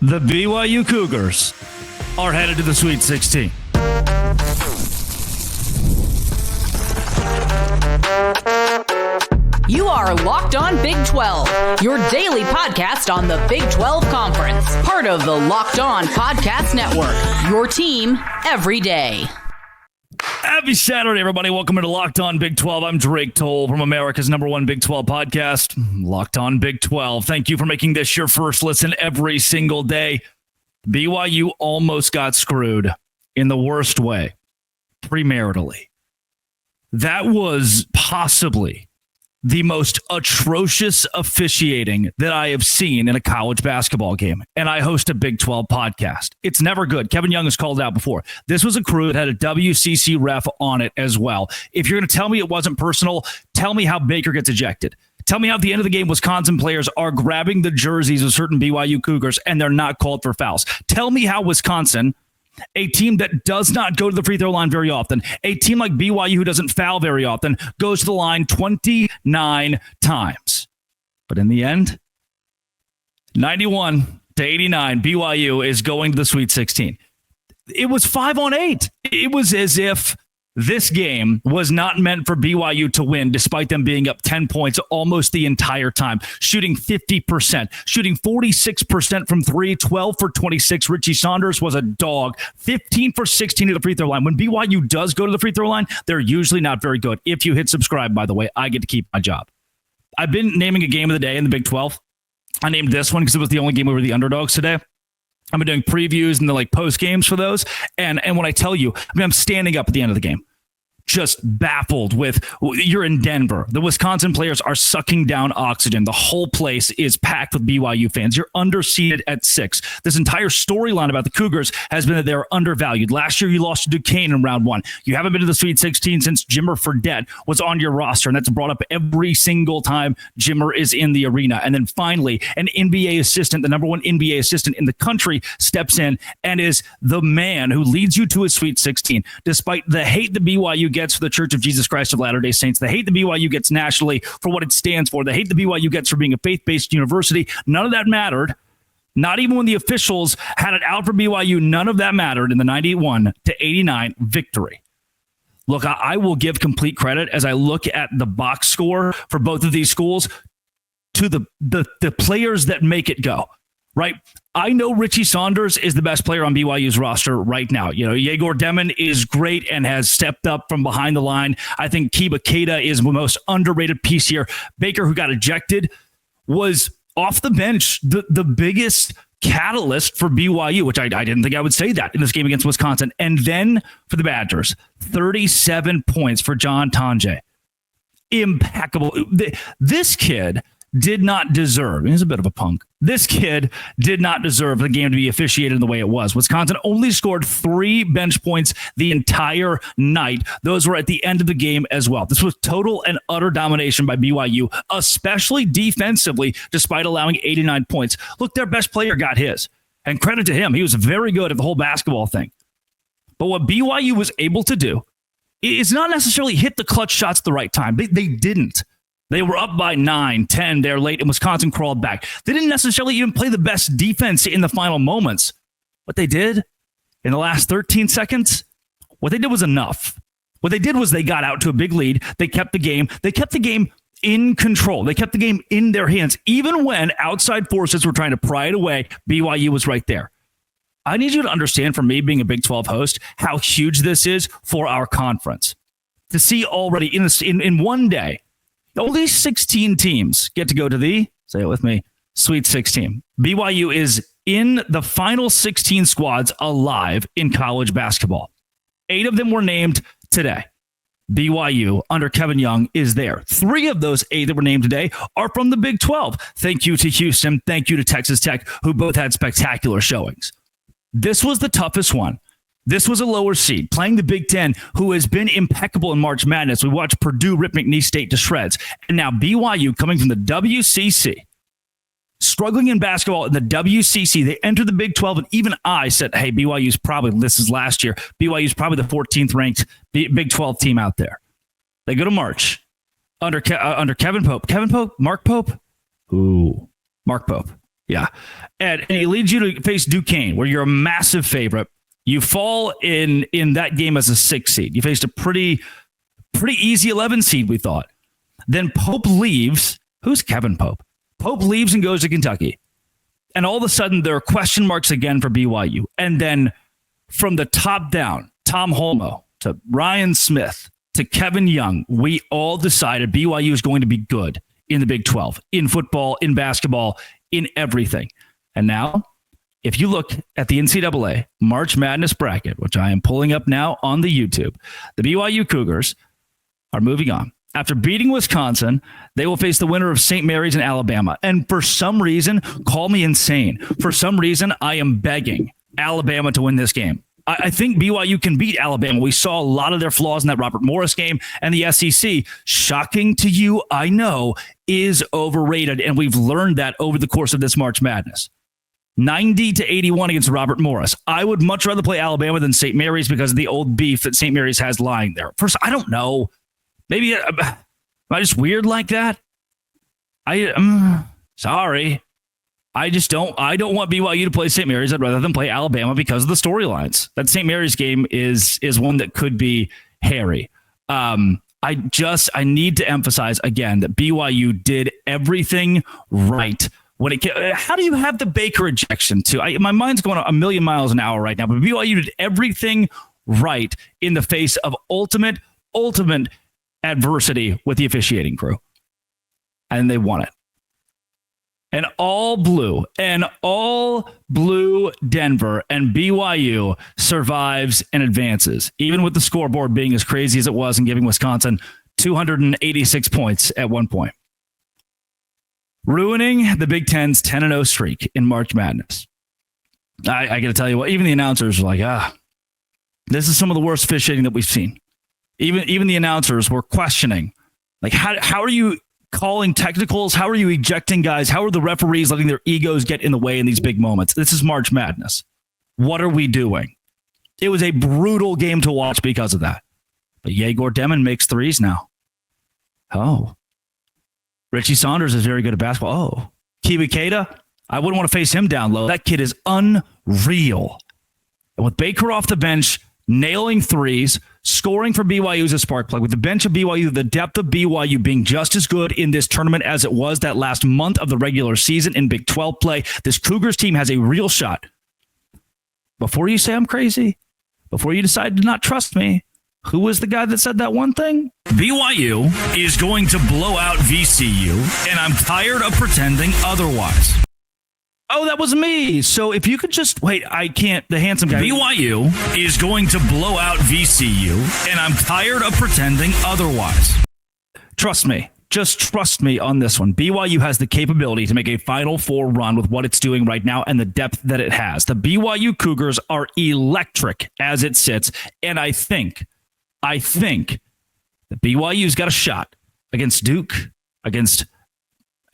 The BYU Cougars are headed to the Sweet 16. You are Locked On Big 12, your daily podcast on the Big 12 Conference. Part of the Locked On Podcast Network, your team every day. Happy Saturday, everybody. Welcome to Locked On Big 12. I'm Drake Toll from America's #1 Big 12 podcast, Locked On Big 12. Thank you for making this your first listen every single day. BYU almost got screwed in the worst way, premaritally. That was possibly the most atrocious officiating that I have seen in a college basketball game. And I host a Big 12 podcast. It's never good. Kevin Young has called it out before. This was a crew that had a WCC ref on it as well. If you're going to tell me it wasn't personal, tell me how Baker gets ejected. Tell me how at the end of the game, Wisconsin players are grabbing the jerseys of certain BYU Cougars and they're not called for fouls. Tell me how Wisconsin, a team that does not go to the free throw line very often, a team like BYU who doesn't foul very often, goes to the line 29 times. But in the end, 91-89, BYU is going to the Sweet 16. It was 5-on-8. It was as if this game was not meant for BYU to win, despite them being up 10 points almost the entire time, shooting 50%, shooting 46% from three, 12 for 26. Richie Saunders was a dog, 15 for 16 at the free throw line. When BYU does go to the free throw line, they're usually not very good. If you hit subscribe, by the way, I get to keep my job. I've been naming a game of the day in the Big 12. I named this one because it was the only game we were the underdogs today. I've been doing previews and the post games for those. And when I tell you, I'm standing up at the end of the game, just baffled with, you're in Denver. The Wisconsin players are sucking down oxygen. The whole place is packed with BYU fans. You're underseeded at 6. This entire storyline about the Cougars has been that they're undervalued. Last year, you lost to Duquesne in round 1. You haven't been to the Sweet 16 since Jimmer Fredette was on your roster, and that's brought up every single time Jimmer is in the arena. And then finally, an NBA assistant, the #1 NBA assistant in the country, steps in and is the man who leads you to a Sweet 16, despite the hate the BYU gets for the Church of Jesus Christ of Latter-day Saints, the hate the BYU gets nationally for what it stands for, the hate the BYU gets for being a faith-based university. None of that mattered. Not even when the officials had it out for BYU, none of that mattered in the 91-89 victory. Look, I will give complete credit as I look at the box score for both of these schools to the players that make it go. Right. I know Richie Saunders is the best player on BYU's roster right now. Yegor Demon is great and has stepped up from behind the line. I think Kiba Keita is the most underrated piece here. Baker, who got ejected, was off the bench, the biggest catalyst for BYU, which I didn't think I would say that in this game against Wisconsin. And then for the Badgers, 37 points for John Tonje. Impeccable. This kid did not deserve, he's a bit of a punk, this kid did not deserve the game to be officiated in the way it was. Wisconsin only scored 3 bench points the entire night. Those were at the end of the game as well. This was total and utter domination by BYU, especially defensively, despite allowing 89 points. Look, their best player got his, and credit to him. He was very good at the whole basketball thing. But what BYU was able to do is not necessarily hit the clutch shots at the right time. They didn't. They were up by 9, 10 there late, and Wisconsin crawled back. They didn't necessarily even play the best defense in the final moments. What they did in the last 13 seconds, what they did was enough. What they did was they got out to a big lead. They kept the game. They kept the game in control. They kept the game in their hands. Even when outside forces were trying to pry it away, BYU was right there. I need you to understand, from me being a Big 12 host, how huge this is for our conference. To see already in one day, only 16 teams get to go to the, say it with me, Sweet 16. BYU is in the final 16 squads alive in college basketball. 8 of them were named today. BYU under Kevin Young is there. 3 of those 8 that were named today are from the Big 12. Thank you to Houston. Thank you to Texas Tech, who both had spectacular showings. This was the toughest one. This was a lower seed playing the Big Ten, who has been impeccable in March Madness. We watched Purdue rip McNeese State to shreds. And now BYU, coming from the WCC, struggling in basketball in the WCC. They entered the Big 12, and even I said, hey, BYU's probably, this is last year, BYU's probably the 14th ranked Big 12 team out there. They go to March under Kevin Pope. Kevin Pope? Mark Pope? Ooh, Mark Pope. Yeah. And it leads you to face Duquesne, where you're a massive favorite. You fall in that game as a 6 seed. You faced a pretty easy 11 seed, we thought. Then Pope leaves. Who's Kevin Pope? Pope leaves and goes to Kentucky. And all of a sudden, there are question marks again for BYU. And then from the top down, Tom Holmoe to Ryan Smith to Kevin Young, we all decided BYU is going to be good in the Big 12, in football, in basketball, in everything. And now, if you look at the NCAA March Madness bracket, which I am pulling up now on the YouTube, the BYU Cougars are moving on. After beating Wisconsin, they will face the winner of St. Mary's and Alabama. And for some reason, call me insane. For some reason, I am begging Alabama to win this game. I think BYU can beat Alabama. We saw a lot of their flaws in that Robert Morris game, and the SEC, shocking to you, I know, is overrated. And we've learned that over the course of this March Madness. 90-81 against Robert Morris. I would much rather play Alabama than St. Mary's because of the old beef that St. Mary's has lying there. First, I don't know. Maybe am I just weird like that? Sorry. I don't want BYU to play St. Mary's. I'd rather than play Alabama because of the storylines. That St. Mary's game is one that could be hairy. I need to emphasize again that BYU did everything right. How do you have the Baker ejection too? My mind's going a million miles an hour right now, but BYU did everything right in the face of ultimate adversity with the officiating crew. And they won it. And all blue Denver and BYU survives and advances, even with the scoreboard being as crazy as it was and giving Wisconsin 286 points at one point. Ruining the Big Ten's 10-0 streak in March Madness. I got to tell you what, even the announcers were like, this is some of the worst officiating that we've seen. Even the announcers were questioning, like, how are you calling technicals? How are you ejecting guys? How are the referees letting their egos get in the way in these big moments? This is March Madness. What are we doing? It was a brutal game to watch because of that. But Yegor Demon makes threes now. Oh. Richie Saunders is very good at basketball. Oh. Kiba Keita, I wouldn't want to face him down low. That kid is unreal. And with Baker off the bench, nailing threes, scoring for BYU as a spark plug. With the bench of BYU, the depth of BYU being just as good in this tournament as it was that last month of the regular season in Big 12 play, this Cougars team has a real shot. Before you say I'm crazy, before you decide to not trust me, who was the guy that said that one thing? BYU is going to blow out VCU, and I'm tired of pretending otherwise. Oh, that was me. So if you could just wait, I can't. The handsome guy. BYU is going to blow out VCU, and I'm tired of pretending otherwise. Trust me. Just trust me on this one. BYU has the capability to make a Final Four run with what it's doing right now and the depth that it has. The BYU Cougars are electric as it sits, and I think that BYU's got a shot against Duke, against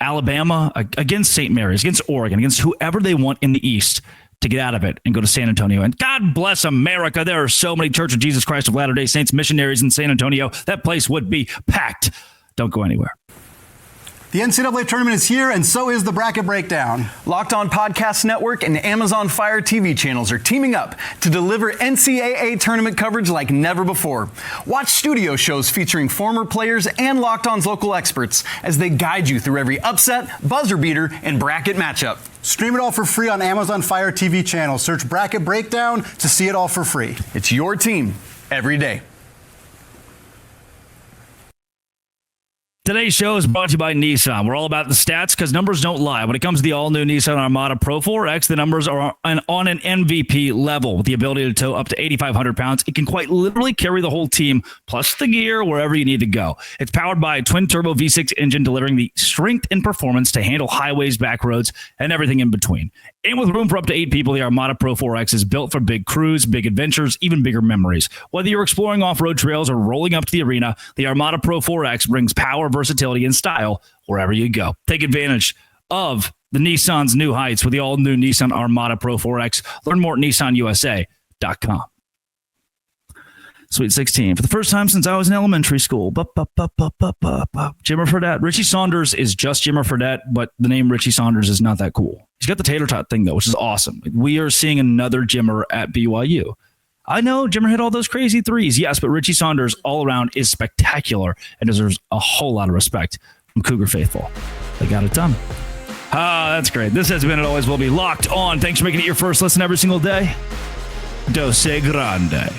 Alabama, against St. Mary's, against Oregon, against whoever they want in the East to get out of it and go to San Antonio. And God bless America. There are so many Church of Jesus Christ of Latter-day Saints missionaries in San Antonio. That place would be packed. Don't go anywhere. The NCAA tournament is here, and so is the Bracket Breakdown. Locked On Podcast Network and Amazon Fire TV channels are teaming up to deliver NCAA tournament coverage like never before. Watch studio shows featuring former players and Locked On's local experts as they guide you through every upset, buzzer beater, and bracket matchup. Stream it all for free on Amazon Fire TV channel. Search Bracket Breakdown to see it all for free. It's your team every day. Today's show is brought to you by Nissan. We're all about the stats because numbers don't lie. When it comes to the all-new Nissan Armada Pro 4X, the numbers are on an MVP level. With the ability to tow up to 8,500 pounds, it can quite literally carry the whole team, plus the gear, wherever you need to go. It's powered by a twin-turbo V6 engine, delivering the strength and performance to handle highways, back roads, and everything in between. And with room for up to 8 people, the Armada Pro 4X is built for big crews, big adventures, even bigger memories. Whether you're exploring off-road trails or rolling up to the arena, the Armada Pro 4X brings power, versatility, and style wherever you go. Take advantage of the Nissan's new heights with the all-new Nissan Armada Pro 4X. Learn more at nissanusa.com. Sweet 16. For the first time since I was in elementary school. Jimmer Fredette. Richie Saunders is just Jimmer Fredette, but the name Richie Saunders is not that cool. He's got the tater tot thing, though, which is awesome. We are seeing another Jimmer at BYU. I know Jimmer hit all those crazy threes, yes, but Richie Saunders all around is spectacular and deserves a whole lot of respect from Cougar faithful. They got it done. That's great. This has been, it always will be, Locked On. Thanks for making it your first listen every single day. Dose Grande.